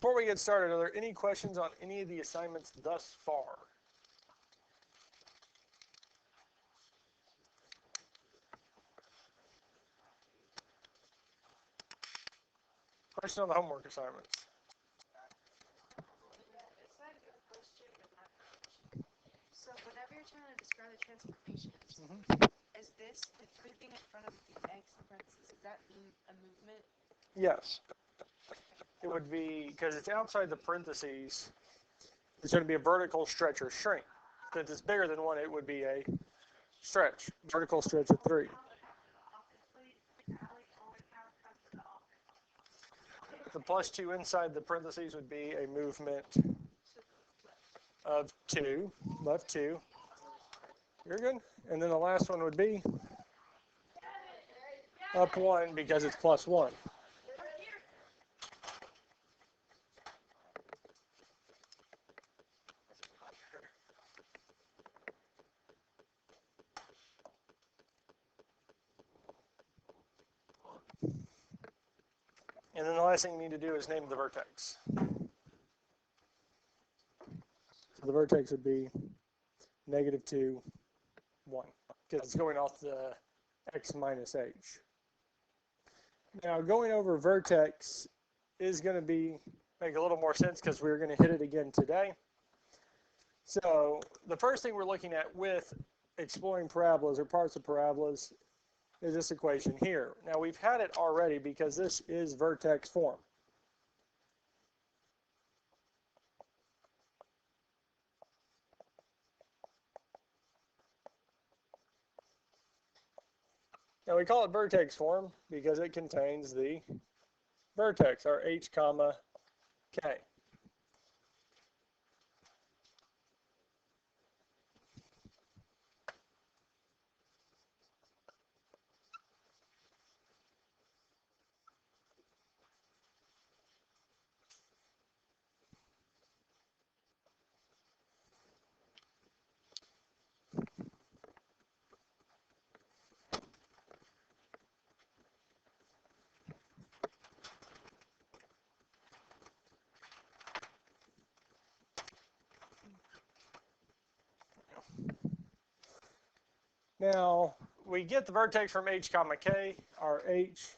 Before we get started, are there any questions on any of the assignments thus far? Question on the homework assignments. So whenever you're trying to describe the transformations, is this everything in front of the x parentheses? Does that mean a movement? Yes. It would be, because it's outside the parentheses, it's going to be a vertical stretch or shrink. Since it's bigger than 1, it would be a stretch, vertical stretch of 3. The plus 2 inside the parentheses would be a movement of 2, left 2. You're good. And then the last one would be up 1 because it's plus 1. And then the last thing you need to do is name the vertex. So the vertex would be -2, 1, because it's going off the x minus h. Now, going over vertex is going to make a little more sense because we're going to hit it again today. So the first thing we're looking at with exploring parabolas or parts of parabolas is this equation here. Now, we've had it already because this is vertex form. Now, we call it vertex form because it contains the vertex, our h comma k. Now, we get the vertex from h comma k, our h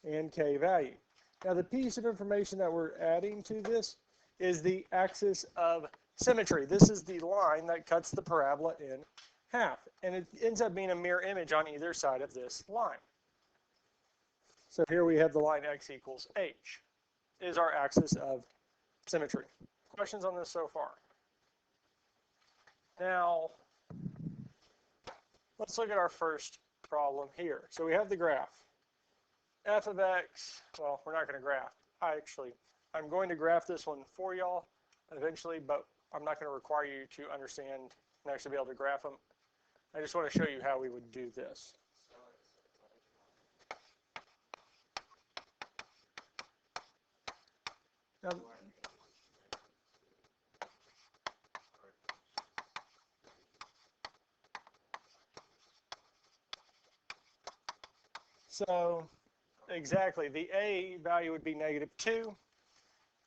and k value. Now, the piece of information that we're adding to this is the axis of symmetry. This is the line that cuts the parabola in half, and it ends up being a mirror image on either side of this line. So here we have the line x equals h is our axis of symmetry. Questions on this so far? Now, let's look at our first problem here. So we have the graph. F of x, well, we're not going to graph. I'm going to graph this one for y'all eventually, but I'm not going to require you to understand and actually be able to graph them. I just want to show you how we would do this. Now, so exactly, the a value would be -2,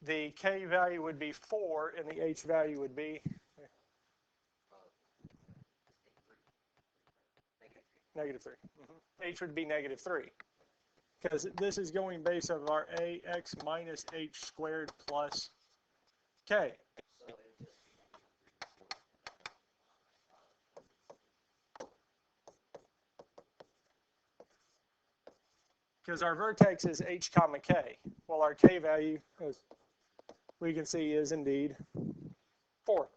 the k value would be 4, and the h value would be -3. H would be -3 because this is going based on our ax minus h squared plus k. Because our vertex is h comma k. Well, our k value, as we can see, is indeed 4.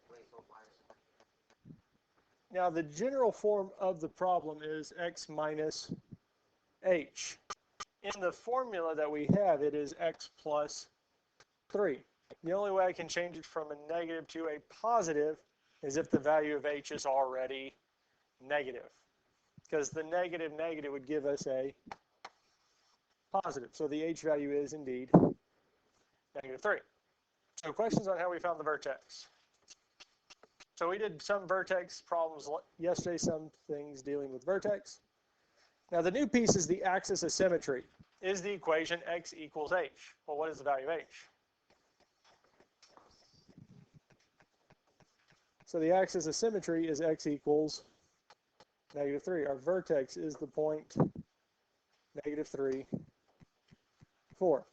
Now, the general form of the problem is x minus h. In the formula that we have, it is x plus 3. The only way I can change it from a negative to a positive is if the value of h is already negative. Because the negative would give us a positive. So the h value is indeed -3. So questions on how we found the vertex. So we did some vertex problems yesterday, some things dealing with vertex. Now the new piece is the axis of symmetry. Is the equation x equals h? Well, what is the value of h? So the axis of symmetry is x equals -3. Our vertex is the point -3, 4.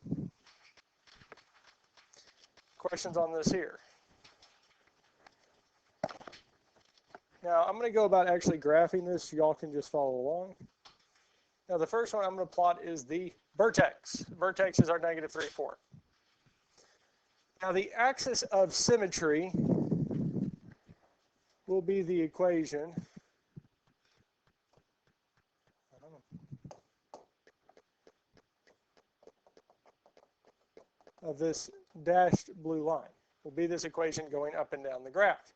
Questions on this here? Now, I'm going to go about actually graphing this. Y'all can just follow along. Now, the first one I'm going to plot is the vertex. Vertex is our -3, 4. Now, the axis of symmetry will be the equation of this dashed blue line. Will be this equation going up and down the graph.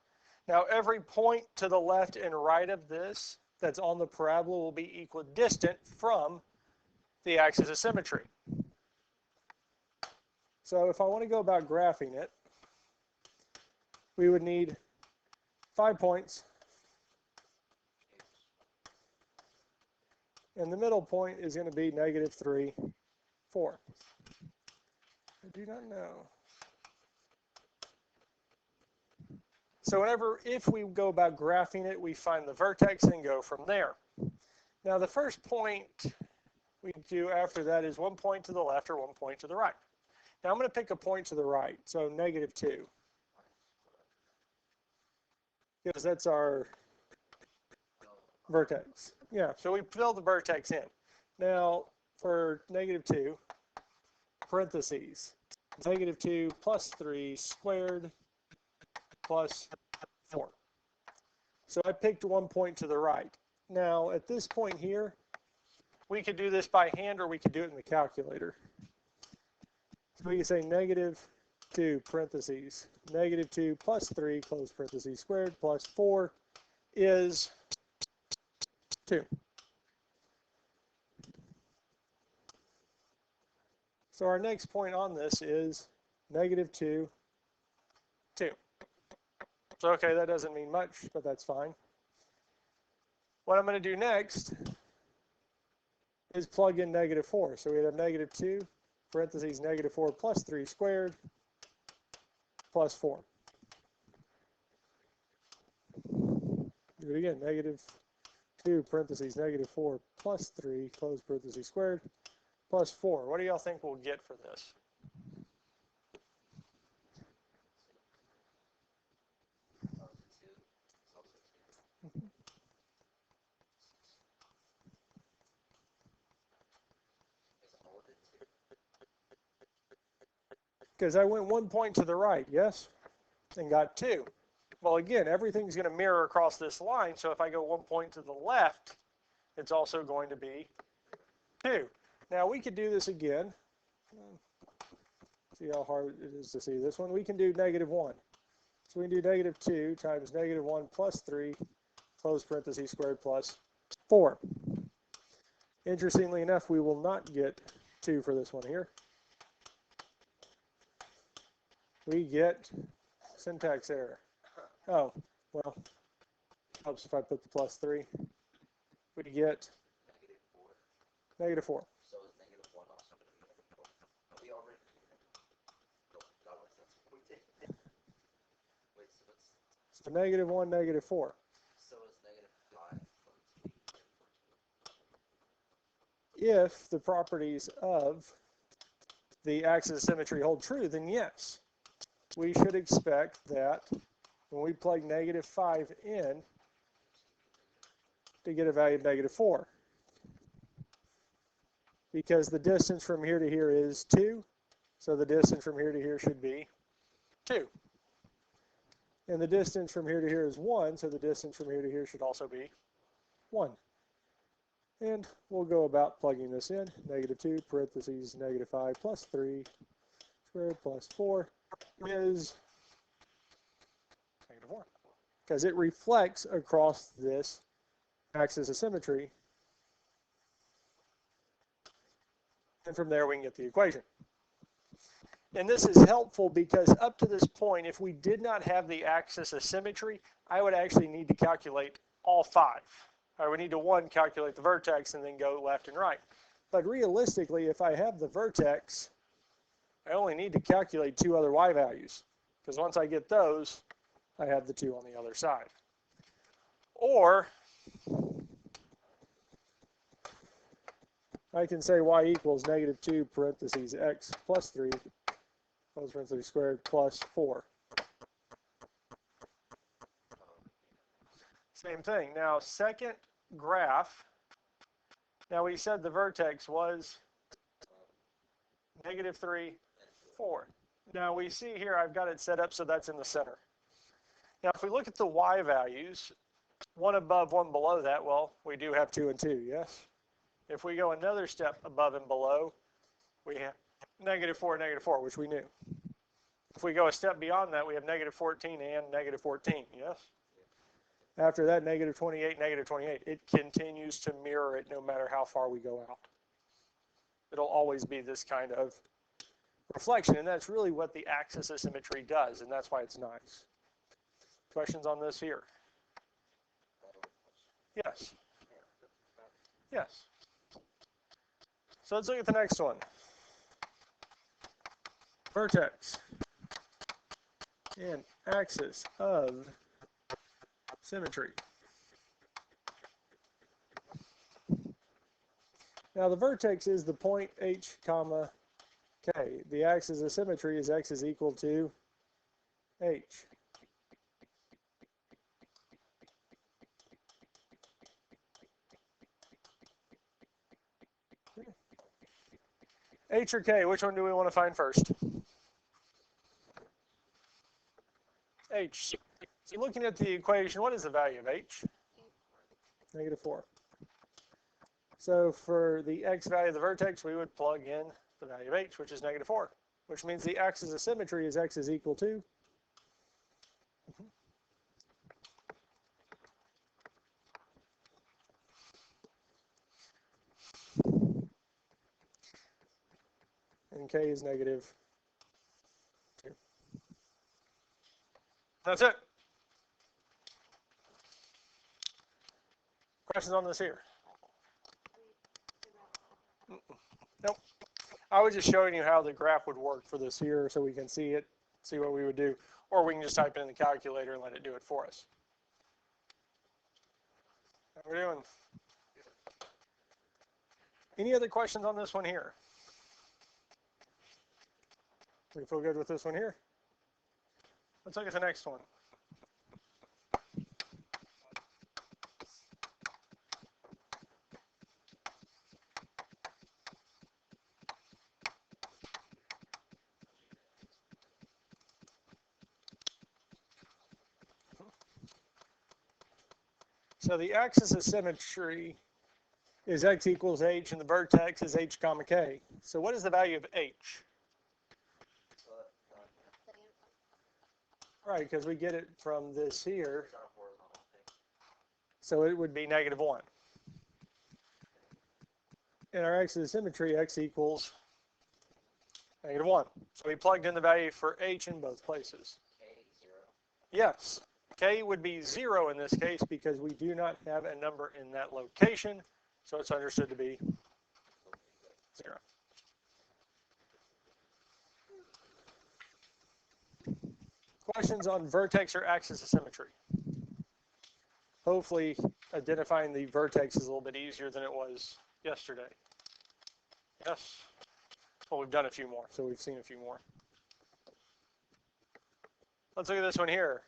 Now, every point to the left and right of this that's on the parabola will be equidistant from the axis of symmetry. So if I want to go about graphing it, we would need 5 points. And the middle point is going to be -3, 4. I do not know. So if we go about graphing it, we find the vertex and go from there. Now the first point we do after that is 1 point to the left or 1 point to the right. Now I'm going to pick a point to the right, so -2. Because that's our vertex. Yeah, so we fill the vertex in. Now for -2, parentheses, -2 plus 3 squared plus 4. So I picked 1 point to the right. Now at this point here, we could do this by hand or we could do it in the calculator. So we can say -2 parentheses, -2 plus 3 close parentheses squared plus 4 is 2. So our next point on this is -2, 2. So okay, that doesn't mean much, but that's fine. What I'm going to do next is plug in -4. So we have -2 parentheses -4 plus 3 squared plus 4. Do it again, -2 parentheses -4 plus 3 close parentheses squared plus 4. What do y'all think we'll get for this? Because I went 1 point to the right, yes? And got 2. Well, again, everything's going to mirror across this line, so if I go 1 point to the left, it's also going to be 2. Now, we could do this again. See how hard it is to see this one. We can do -1. So we can do -2 times -1 plus 3, close parentheses squared plus 4. Interestingly enough, we will not get 2 for this one here. We get syntax error. Oh, well, helps if I put the plus 3. We get -4. So is -1 also going to be -4? We already. Wait, so what's. So -1, -4. So is -5 from 2. If the properties of the axis of symmetry hold true, then yes, we should expect that when we plug -5 in to get a value of -4. Because the distance from here to here is 2, so the distance from here to here should be 2. And the distance from here to here is 1, so the distance from here to here should also be 1. And we'll go about plugging this in. -2 parentheses -5 plus 3 squared plus 4 is -4. Because it reflects across this axis of symmetry. And from there we can get the equation. And this is helpful because up to this point, if we did not have the axis of symmetry, I would actually need to calculate all 5. I would need to, 1, calculate the vertex and then go left and right. But realistically, if I have the vertex, I only need to calculate 2 other y values. Because once I get those, I have the 2 on the other side. Or I can say y equals negative 2 parentheses x plus 3 close parentheses squared plus 4. Same thing. Now, second graph, now we said the vertex was negative 3, 4. Now we see here I've got it set up so that's in the center. Now if we look at the y values, one above, one below that, well, we do have 2 and 2, yes? If we go another step above and below, we have negative 4, which we knew. If we go a step beyond that, we have negative 14 and negative 14, yes? After that, negative 28, negative 28. It continues to mirror it no matter how far we go out. It'll always be this kind of reflection, and that's really what the axis of symmetry does, and that's why it's nice. Questions on this here? Yes. Yes. So let's look at the next one. Vertex and axis of symmetry. Now the vertex is the point h comma k. The axis of symmetry is x is equal to h. H or k, which one do we want to find first? H. So looking at the equation, what is the value of h? Negative 4. So for the x value of the vertex, we would plug in the value of h, which is negative 4, which means the axis of symmetry is x is equal to and k is negative 2. That's it. Questions on this here? Nope. I was just showing you how the graph would work for this here so we can see it, see what we would do. Or we can just type it in the calculator and let it do it for us. How are we doing? Any other questions on this one here? We feel good with this one here? Let's look at the next one. So the axis of symmetry is x equals h, and the vertex is h comma k. So what is the value of h? Right, because we get it from this here. So it would be negative 1. In our axis of symmetry, x equals negative 1. So we plugged in the value for h in both places. Yes. K would be 0 in this case because we do not have a number in that location, so it's understood to be 0. Questions on vertex or axis of symmetry? Hopefully identifying the vertex is a little bit easier than it was yesterday. Yes? Well, we've done a few more, so we've seen a few more. Let's look at this one here.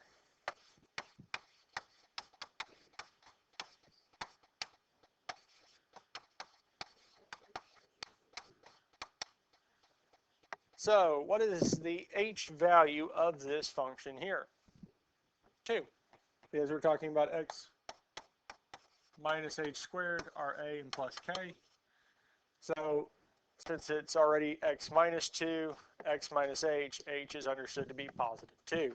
So what is the h value of this function here? 2, because we're talking about x minus h squared, our a and plus k. So since it's already x minus 2, x minus h is understood to be positive 2.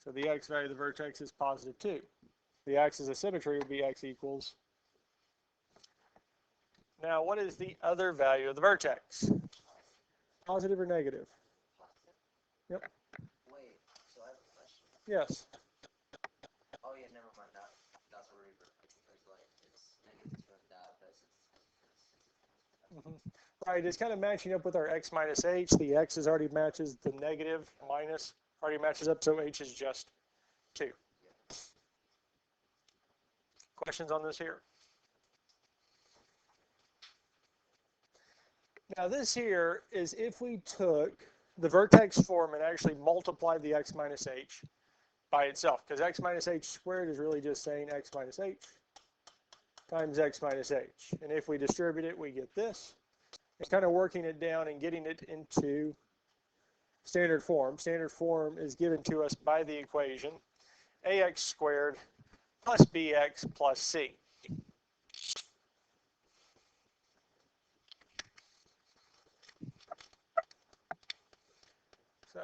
So the x value of the vertex is positive 2. The axis of symmetry would be x equals. Now what is the other value of the vertex? Positive or negative? Yep. Wait, so I have a question. Yes. Oh yeah, never mind. That's a reaper because like it's negative 2 and that, but it's Right, it's kind of matching up with our x minus h. The x is already matches the negative minus already matches up, so h is just 2. Questions on this here? Now this here is if we took the vertex form and actually multiplied the x minus h by itself, because x minus h squared is really just saying x minus h times x minus h. And if we distribute it, we get this. And kind of working it down and getting it into standard form. Standard form is given to us by the equation ax squared plus bx plus c. So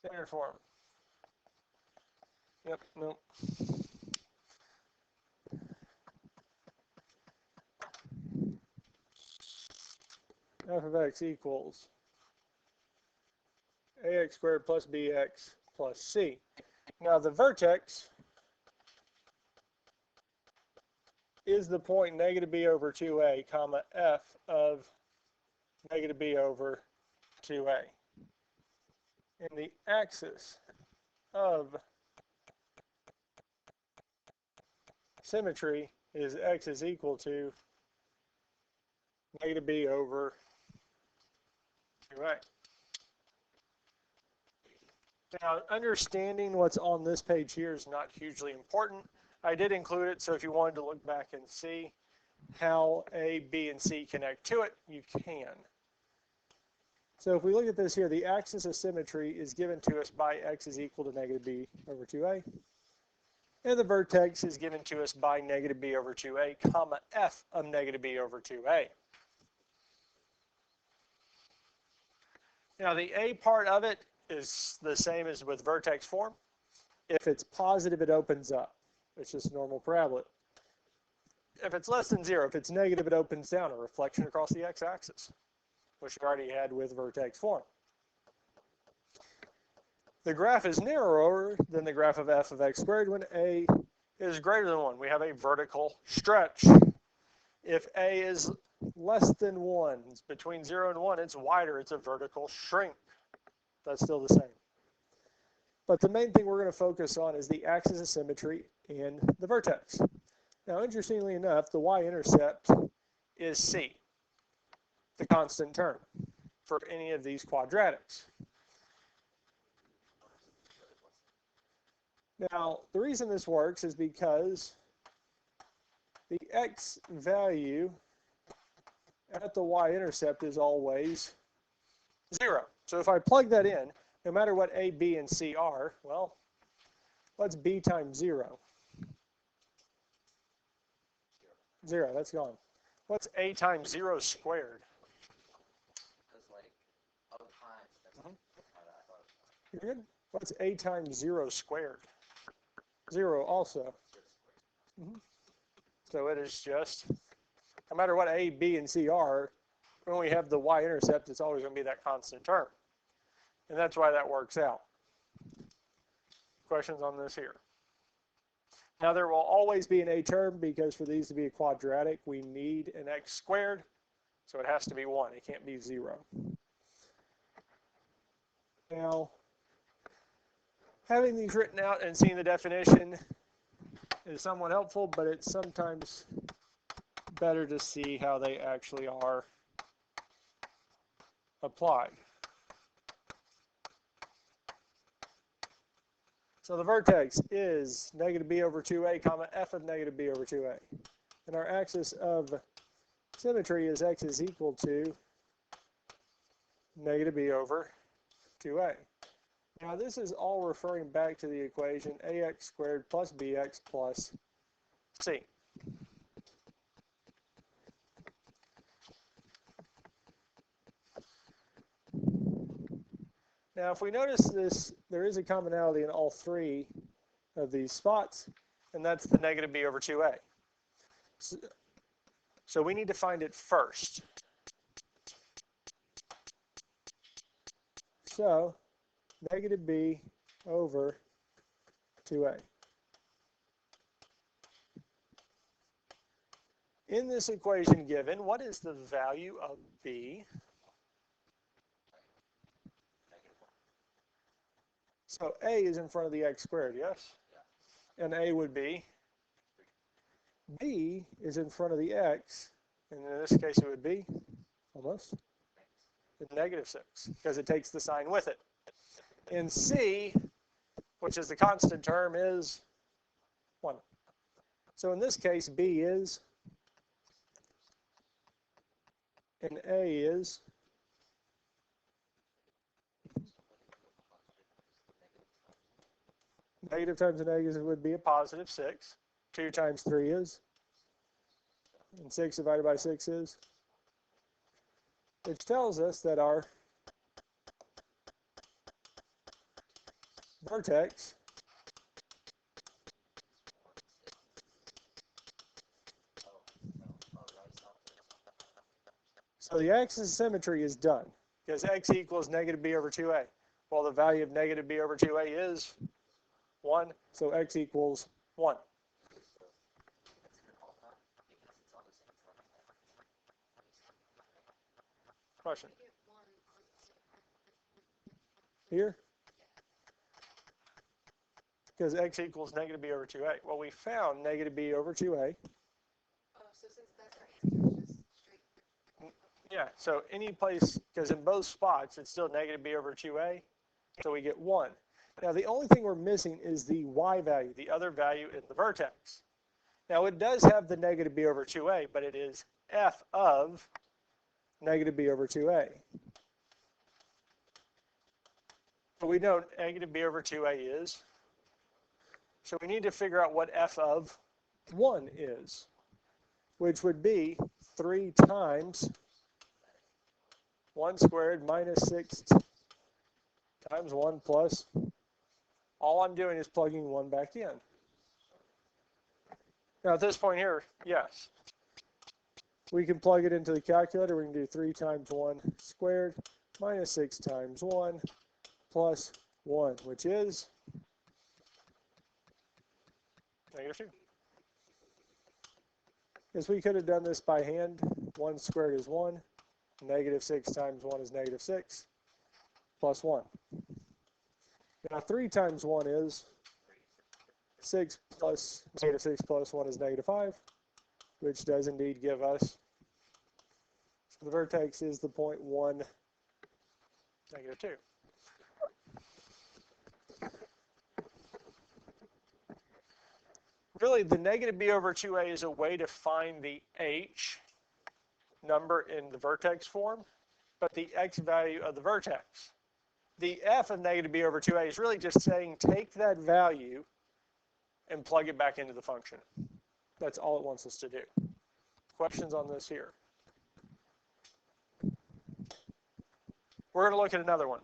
standard form. Yep, nope. F of x equals ax squared plus bx plus c. Now the vertex is the point negative b over 2a, comma, f of negative b over 2a. And the axis of symmetry is x is equal to negative b over 2a. Now, understanding what's on this page here is not hugely important. I did include it, so if you wanted to look back and see how A, B, and C connect to it, you can. So if we look at this here, the axis of symmetry is given to us by x is equal to negative b over 2a. And the vertex is given to us by negative b over 2a, comma, f of negative b over 2a. Now, the a part of it is the same as with vertex form. If it's positive, it opens up. It's just a normal parabola. If it's less than 0, if it's negative, it opens down, a reflection across the x-axis, which we already had with vertex form. The graph is narrower than the graph of f of x squared when a is greater than 1. We have a vertical stretch. If a is less than 1, it's between 0 and 1, it's wider, it's a vertical shrink. That's still the same. But the main thing we're going to focus on is the axis of symmetry and the vertex. Now, interestingly enough, the y-intercept is c, the constant term, for any of these quadratics. Now, the reason this works is because the x value at the y-intercept is always 0. So if I plug that in, no matter what a, b, and c are, well, what's b times 0? 0, that's gone. What's a times 0 squared? Because, like, other times, that's You're good. What's a times 0 squared? 0 also. So it is just, no matter what a, b, and c are, when we have the y-intercept, it's always going to be that constant term. And that's why that works out. Questions on this here? Now, there will always be an a term because for these to be a quadratic, we need an x squared. So it has to be 1. It can't be 0. Now, having these written out and seeing the definition is somewhat helpful, but it's sometimes better to see how they actually are applied. So the vertex is negative b over 2a, comma, f of negative b over 2a. And our axis of symmetry is x is equal to negative b over 2a. Now this is all referring back to the equation ax squared plus bx plus c. Now if we notice this, there is a commonality in all three of these spots, and that's the negative b over 2a. So we need to find it first. So negative b over 2a. In this equation given, what is the value of b? So a is in front of the x squared, yes? And a would be, b is in front of the x, and in this case it would be, almost, negative 6, because it takes the sign with it. In c, which is the constant term, is 1. So in this case, b is, and a is, negative times a negative would be a positive 6. 2 times 3 is, and 6 divided by 6 is, which tells us that our vertex so the axis of symmetry is done because x equals negative b over 2a. Well, the value of negative b over 2a is 1, so x equals 1. Question? Here? Because x equals negative b over 2a. Well, we found negative b over 2a. Oh, so since that's our answer, it's just straight. Yeah, so any place, because in both spots, it's still negative b over 2a, so we get 1. Now, the only thing we're missing is the y value, the other value in the vertex. Now, it does have the negative b over 2a, but it is f of negative b over 2a. But we know negative b over 2a is, so we need to figure out what f of 1 is, which would be 3 times 1 squared minus 6 times 1 plus, all I'm doing is plugging 1 back in. Now at this point here, yes, we can plug it into the calculator. We can do 3 times 1 squared minus 6 times 1 plus 1, which is negative 2. Because we could have done this by hand. 1 squared is 1. Negative 6 times 1 is negative 6 plus 1. Now 3 times 1 is 6 plus negative 6 plus 1 is negative 5, which does indeed give us, so the vertex is the point 1, negative 2. Really, the negative b over 2a is a way to find the h number in the vertex form, but the x value of the vertex. The f of negative b over 2a is really just saying take that value and plug it back into the function. That's all it wants us to do. Questions on this here? We're going to look at another one.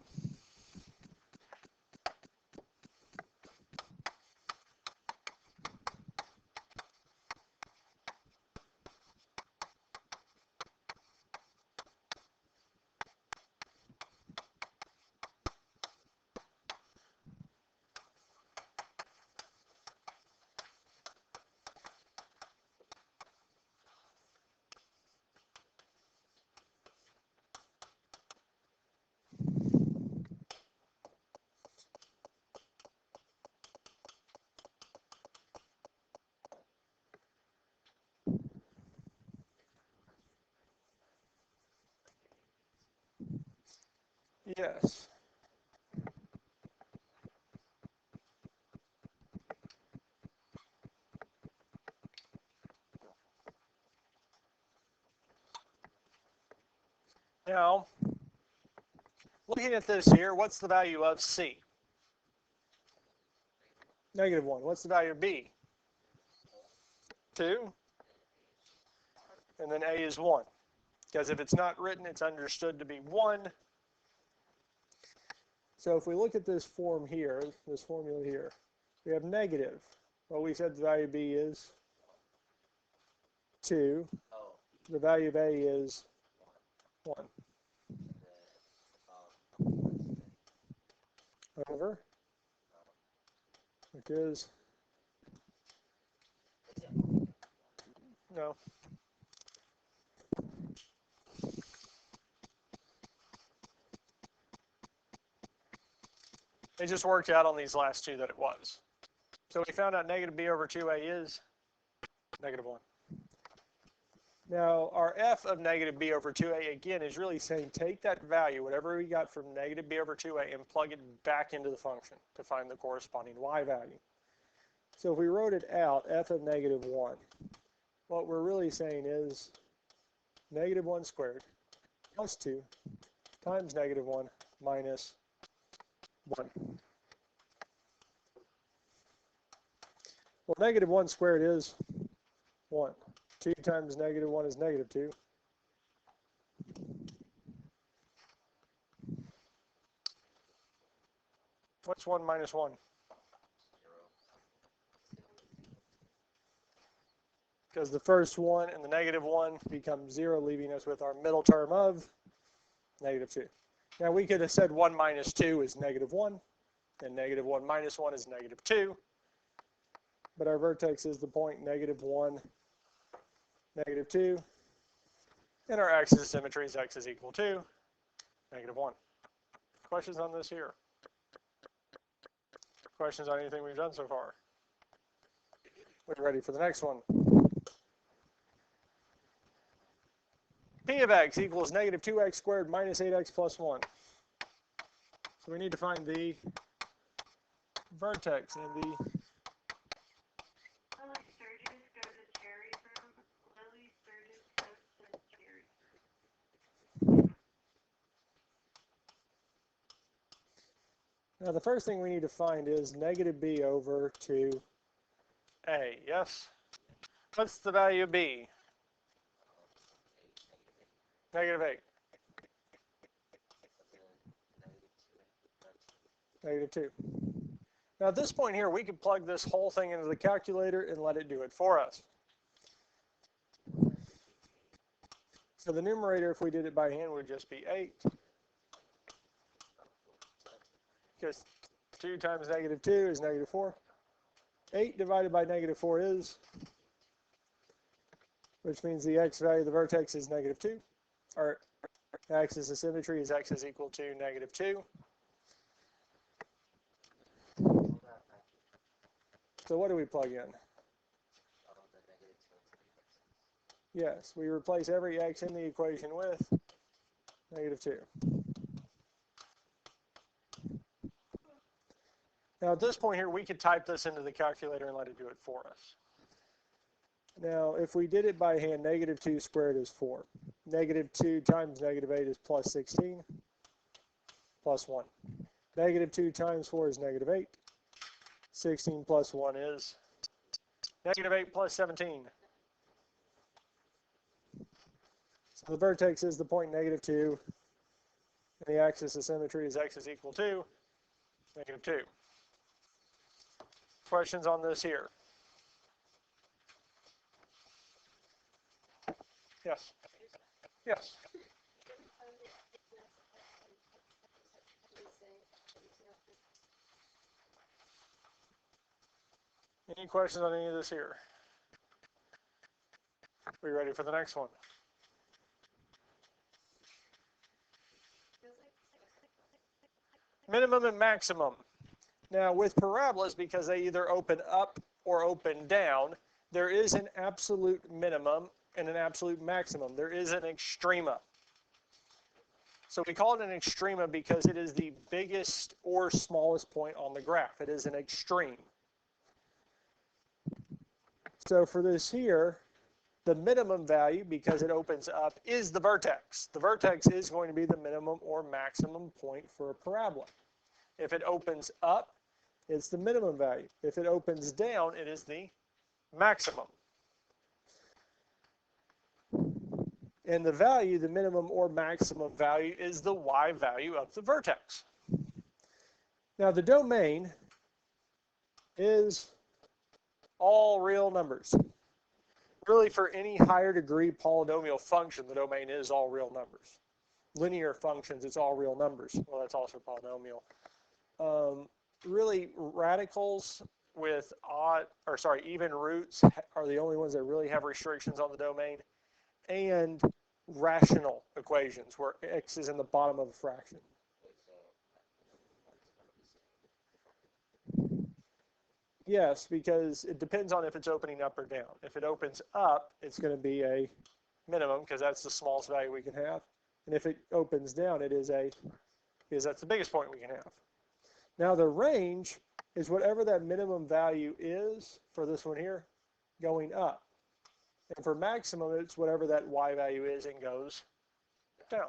Yes. Now, looking at this here, what's the value of C? Negative 1. What's the value of B? 2. And then A is 1. Because if it's not written, it's understood to be 1. So if we look at this form here, this formula here, we have negative. Well, we said the value of B is 2. The value of A is 1. Over, which is, no, It just worked out on these last two that it was. So we found out negative b over 2a is negative 1. Now, our f of negative b over 2a, again, is really saying take that value, whatever we got from negative b over 2a, and plug it back into the function to find the corresponding y value. So if we wrote it out, f of negative 1, what we're really saying is negative 1 squared plus 2 times negative 1 minus 1. Well, negative 1 squared is 1. 2 times negative 1 is negative 2. What's 1 minus 1? Because the first one and the negative 1 become 0, leaving us with our middle term of negative 2. Now, we could have said 1 minus 2 is negative 1, and negative 1 minus 1 is negative 2. But our vertex is the point negative 1, negative 2. And our axis of symmetry is x is equal to negative 1. Questions on this here? Questions on anything we've done so far? We're ready for the next one. P of x equals negative 2x squared minus 8x plus 1. So we need to find the vertex and the... Sturgis go to Cherry's room. Lily Sturgis goes to Cherry's room. Now the first thing we need to find is negative b over 2a, yes? What's the value of b? Negative 8. Negative 2. Now at this point here, we could plug this whole thing into the calculator and let it do it for us. So the numerator, if we did it by hand, would just be 8. Because 2 times negative 2 is negative 4. 8 divided by negative 4 is, which means the x value of the vertex is negative 2. Our axis of symmetry is x is equal to negative 2. So what do we plug in? Yes, we replace every x in the equation with negative 2. Now at this point here, we could type this into the calculator and let it do it for us. Now if we did it by hand, negative 2 squared is 4. Negative 2 times negative 8 is plus 16, plus 1. Negative 2 times 4 is negative 8. 16 plus 1 is negative 8 plus 17. So the vertex is the point negative 2, and the axis of symmetry is x is equal to negative 2. Questions on this here? Yes. Yes. Any questions on any of this here? We ready for the next one? Minimum and maximum. Now with parabolas, because they either open up or open down, there is an absolute minimum and an absolute maximum. There is an extrema. So we call it an extrema because it is the biggest or smallest point on the graph. It is an extreme. So for this here, the minimum value, because it opens up, is the vertex. The vertex is going to be the minimum or maximum point for a parabola. If it opens up, it's the minimum value. If it opens down, it is the maximum. And the value, the minimum or maximum value, is the y value of the vertex. Now the domain is all real numbers. Really, for any higher degree polynomial function, the domain is all real numbers. Linear functions, it's all real numbers. Well, that's also polynomial. Really, radicals with even roots are the only ones that really have restrictions on the domain, and rational equations where x is in the bottom of a fraction. Yes, because it depends on if it's opening up or down. If it opens up, it's going to be a minimum because that's the smallest value we can have. And if it opens down, it is because that's the biggest point we can have. Now the range is whatever that minimum value is for this one here going up. And for maximum, it's whatever that y value is and goes down.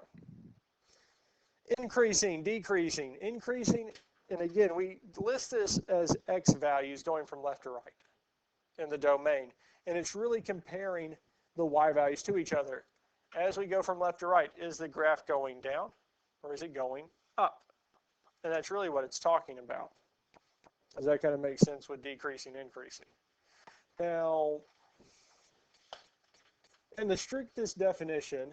Increasing, decreasing, increasing, and again, we list this as x values going from left to right in the domain. And it's really comparing the y values to each other. As we go from left to right, is the graph going down or is it going up? And that's really what it's talking about. Does that kind of make sense with decreasing, increasing? Now, in the strictest definition,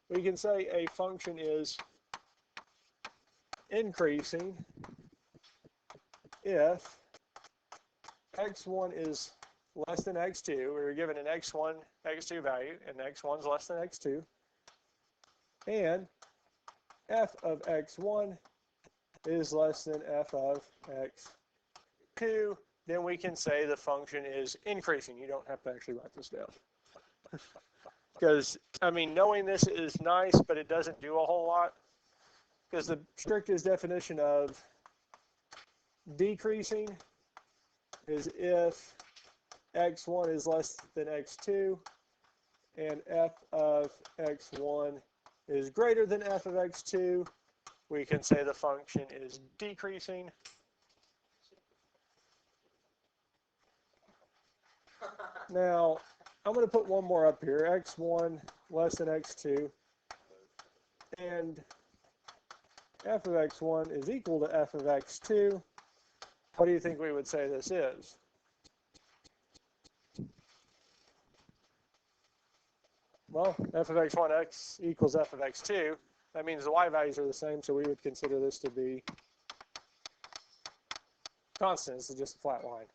we can say a function is increasing if x1 is less than x2. We were given an x1, x2 value, and x1 is less than x2. And f of x1 is less than f of x2. Then we can say the function is increasing. You don't have to actually write this down. Because, I mean, knowing this is nice, but it doesn't do a whole lot. Because the strictest definition of decreasing is if x1 is less than x2 and f of x1 is greater than f of x2, we can say the function is decreasing. Now, I'm going to put one more up here, x1 less than x2, and f of x1 is equal to f of x2. What do you think we would say this is? Well, f of x1 x equals f of x2. That means the y values are the same, so we would consider this to be constant. This is just a flat line.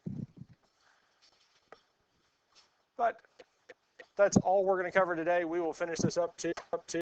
But that's all we're going to cover today. We will finish this up to